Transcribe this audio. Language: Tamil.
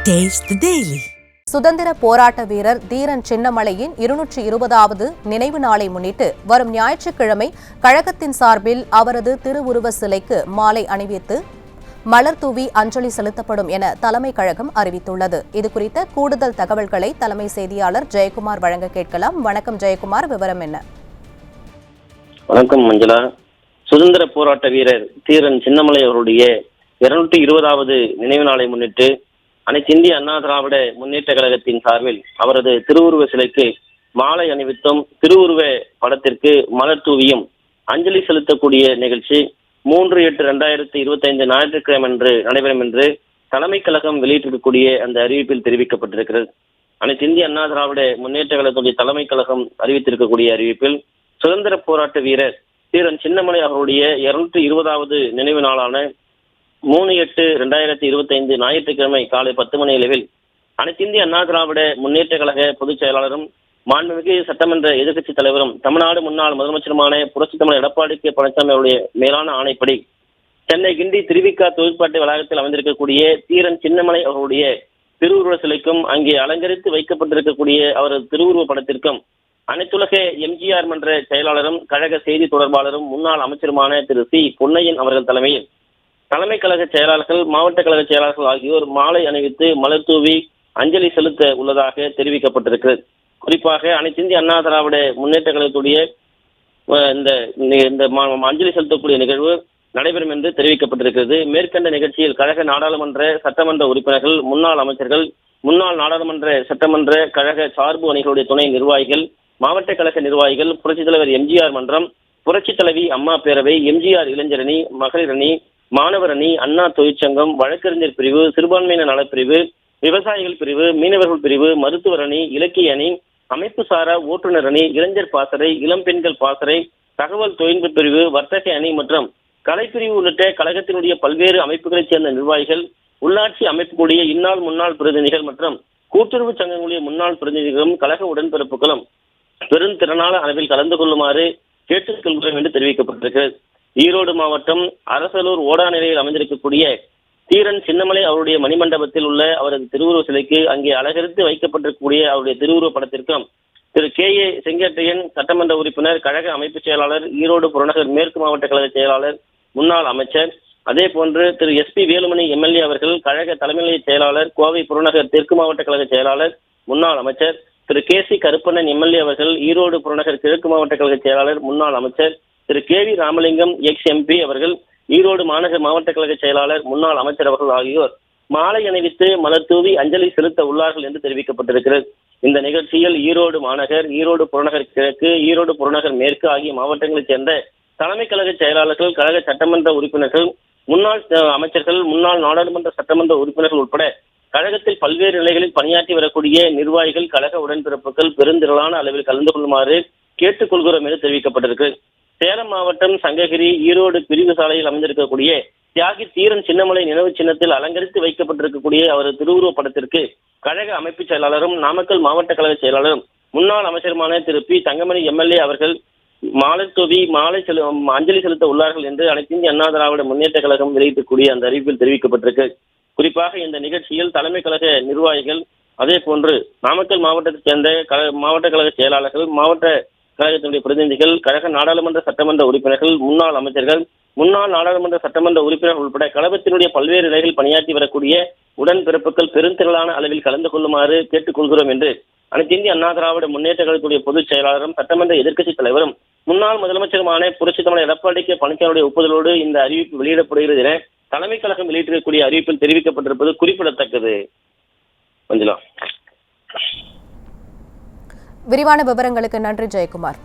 Taste the Daily. சுதந்திர போராட்ட வீரர் தீரன் சின்னமலையின் 220வது நினைவு நாளை முன்னிட்டு வரும் ஞாயிற்றுக்கிழமை கழகத்தின் சார்பில் அவரது திருவுருவ சிலைக்கு மாலை அணிவித்து மலர் தூவி அஞ்சலி செலுத்தப்படும் என தலைமை கழகம் அறிவித்துள்ளது. இதுகுறித்த கூடுதல் தகவல்களை தலைமை செய்தியாளர் ஜெயக்குமார் வழங்க கேட்கலாம். வணக்கம் ஜெயக்குமார், விவரம் என்ன? வணக்கம் மஞ்சளா. சுதந்திர போராட்ட வீரர் தீரன் சின்னமலை அவருடைய 220வது நினைவு நாளை முன்னிட்டு அனைத்து இந்திய அண்ணா திராவிட முன்னேற்ற கழகத்தின் சார்பில் அவரது திருவுருவ சிலைக்கு மாலை அணிவித்தும் திருவுருவ படத்திற்கு மலர் தூவியும் அஞ்சலி செலுத்தக்கூடிய நிகழ்ச்சி 3/8/2025 ஞாயிற்றுக்கிழமை அன்று நடைபெறும் என்று தலைமை கழகம் வெளியிட்டிருக்கக்கூடிய அந்த அறிவிப்பில் தெரிவிக்கப்பட்டிருக்கிறது. அனைத்து இந்திய அண்ணா திராவிட முன்னேற்ற கழகத்துடைய தலைமை கழகம் அறிவித்திருக்கக்கூடிய அறிவிப்பில் சுதந்திர போராட்ட வீரர் தீரன் சின்னமலை அவருடைய 220வது நினைவு நாளான 3/8/2025 ஞாயிற்றுக்கிழமை காலை 10 மணி அளவில் அனைத்து இந்திய அண்ணா திராவிட முன்னேற்ற கழக பொதுச் செயலாளரும் மாண்புமிகு சட்டமன்ற எதிர்க்கட்சித் தலைவரும் தமிழ்நாடு முன்னாள் முதலமைச்சருமான புரட்சித் தமிழர் எடப்பாடி கே பழனிசாமி அவருடைய மேலான ஆணைப்படி சென்னை கிண்டி திருவிக தொழிற்பாட்டு வளாகத்தில் அமைந்திருக்கக்கூடிய தீரன் சின்னமலை அவருடைய திருவுருவ சிலைக்கும் அங்கே அலங்கரித்து வைக்கப்பட்டிருக்கக்கூடிய அவரது திருவுருவ படத்திற்கும் அனைத்துலக எம்ஜிஆர் மன்ற செயலாளரும் கழக செய்தி தொடர்பாளரும் முன்னாள் அமைச்சருமான திரு சி பொன்னையன் அவர்கள் தலைமையில் தலைமை கழக செயலாளர்கள், மாவட்ட கழக செயலாளர்கள் ஆகியோர் மாலை அணிவித்து மலர் தூவி அஞ்சலி செலுத்த உள்ளதாக தெரிவிக்கப்பட்டிருக்கிறது. குறிப்பாக அனைத்து இந்திய அண்ணா திராவிட முன்னேற்ற கழகத்துடைய இந்த அஞ்சலி செலுத்தக்கூடிய நிகழ்வு நடைபெறும் என்று தெரிவிக்கப்பட்டிருக்கிறது. மேற்கண்ட நிகழ்ச்சியில் கழக நாடாளுமன்ற சட்டமன்ற உறுப்பினர்கள், முன்னாள் அமைச்சர்கள், முன்னாள் நாடாளுமன்ற சட்டமன்ற கழக சார்பு அணிகளுடைய துணை நிர்வாகிகள், மாவட்ட கழக நிர்வாகிகள், புரட்சித் தலைவர் எம்ஜிஆர் மன்றம், புரட்சித் தலைவி அம்மா பேரவை, எம்ஜிஆர் இளைஞர் அணி, மகளிர் அணி, மாணவர் அணி, அண்ணா தொழிற்சங்கம், வழக்கறிஞர் பிரிவு, சிறுபான்மையினர் நலப்பிரிவு, விவசாயிகள் பிரிவு, மீனவர்கள் பிரிவு, மருத்துவர் அணி, இலக்கிய அணி, அமைப்பு சாரா ஓட்டுநர் அணி, இளைஞர் பாசறை, இளம் பெண்கள் பாசறை, தகவல் தொழில்நுட்ப பிரிவு, வர்த்தக அணி மற்றும் கலைப்பிரிவு உள்ளிட்ட கழகத்தினுடைய பல்வேறு அமைப்புகளைச் சேர்ந்த நிர்வாகிகள், உள்ளாட்சி அமைப்புகளுடைய இந்நாள் முன்னாள் பிரதிநிதிகள் மற்றும் கூட்டுறவு சங்கங்களுடைய முன்னாள் பிரதிநிதிகளும் கழக உடன்பிறப்புகளும் பெருந்திறனான அளவில் கலந்து கொள்ளுமாறு கேட்டுக்கொள்கிறோம் என்று தெரிவிக்கப்பட்டிருக்கிறது. ஈரோடு மாவட்டம் அரசலூர் ஓடா நிலையில் அமைந்திருக்கக்கூடிய தீரன் சின்னமலை அவருடைய மணிமண்டபத்தில் உள்ள அவரது திருவுருவ சிலைக்கு அங்கே அலங்கரித்து வைக்கப்பட்டிருக்கக்கூடிய அவருடைய திருவுருவ படத்திற்கும் திரு கே.ஏ. செங்கட்டையன் சட்டமன்ற உறுப்பினர், கழக அமைப்பு செயலாளர், ஈரோடு புறநகர் மேற்கு மாவட்ட கழக செயலாளர், முன்னாள் அமைச்சர், அதே போன்று திரு எஸ்.பி. வேலுமணி எம்எல்ஏ அவர்கள் கழக தலைமை செயலாளர், கோவை புறநகர் தெற்கு மாவட்ட கழக செயலாளர், முன்னாள் அமைச்சர், திரு கே.சி. கருப்பண்ணன் எம்எல்ஏ அவர்கள் ஈரோடு புறநகர் கிழக்கு மாவட்ட கழக செயலாளர், முன்னாள் அமைச்சர், திரு கே.வி. ராமலிங்கம் எக்ஸ் எம்பி அவர்கள் ஈரோடு மாநகர் மாவட்ட கழக செயலாளர், முன்னாள் அமைச்சர் அவர்கள் ஆகியோர் மாலை அணிவித்து மலர் தூவி அஞ்சலி செலுத்த உள்ளார்கள் என்று தெரிவிக்கப்பட்டிருக்கிறது. இந்த நிகழ்ச்சியில் ஈரோடு மாநகர், ஈரோடு புறநகர் கிழக்கு, ஈரோடு புறநகர் மேற்கு ஆகிய மாவட்டங்களைச் சேர்ந்த தலைமை கழக செயலாளர்கள், கழக சட்டமன்ற உறுப்பினர்கள், முன்னாள் அமைச்சர்கள், முன்னாள் நாடாளுமன்ற சட்டமன்ற உறுப்பினர்கள் உட்பட கழகத்தில் பல்வேறு நிலைகளில் பணியாற்றி வரக்கூடிய நிர்வாகிகள், கழக உடன்பிறப்புகள் பெருந்திரளான அளவில் கலந்து கொள்ளுமாறு கேட்டுக்கொள்கிறோம் என்று தெரிவிக்கப்பட்டிருக்கு. சேலம் மாவட்டம் சங்ககிரி ஈரோடு பிரிவு சாலையில் அமைந்திருக்கக்கூடிய தியாகி தீரன் சின்னமலை நினைவு சின்னத்தில் அலங்கரித்து வைக்கப்பட்டிருக்கக்கூடிய அவரது திருவுருவ படத்திற்கு கழக அமைப்பு செயலாளரும் நாமக்கல் மாவட்ட கழக செயலாளரும் முன்னாள் அமைச்சருமான திரு பி தங்கமணி எம்எல்ஏ அவர்கள் மாலை தூவி அஞ்சலி செலுத்த உள்ளார்கள் என்று அனைத்து இந்திய அண்ணா திராவிட முன்னேற்ற கழகம் வெளியிட்டக்கூடிய அந்த அறிவிப்பில் தெரிவிக்கப்பட்டிருக்கு. குறிப்பாக இந்த நிகழ்ச்சியில் தலைமை கழக நிர்வாகிகள், அதே போன்று நாமக்கல் மாவட்டத்தைச் சேர்ந்த மாவட்ட கழக செயலாளர்கள், மாவட்ட கழகத்தினுடைய பிரதிநிதிகள், கழக நாடாளுமன்ற சட்டமன்ற உறுப்பினர்கள், முன்னாள் அமைச்சர்கள், முன்னாள் நாடாளுமன்ற சட்டமன்ற உறுப்பினர்கள் உட்பட கழகத்தினுடைய பல்வேறு நிலைகளில் பணியாற்றி வரக்கூடிய உடன்பிறப்புகள் பெருந்திரளான அளவில் கலந்து கொள்ளுமாறு கேட்டுக்கொள்கிறோம் என்று அனைத்து இந்திய அண்ணா திராவிட முன்னேற்ற கழகத்துடைய பொதுச் செயலாளரும் சட்டமன்ற எதிர்க்கட்சித் தலைவரும் முன்னாள் முதலமைச்சருமான புரட்சித் தமிழர் எடப்பாடி கே பழனிசாமியுடைய ஒப்புதலோடு இந்த அறிவிப்பு வெளியிடப்படுகிறது என தலைமை கழகம் வெளியிட்டிருக்கக்கூடிய அறிவிப்பில் தெரிவிக்கப்பட்டிருப்பது குறிப்பிடத்தக்கது. மஞ்சளா. விரிவான விவரங்களுக்கு நன்றி ஜெயக்குமார்.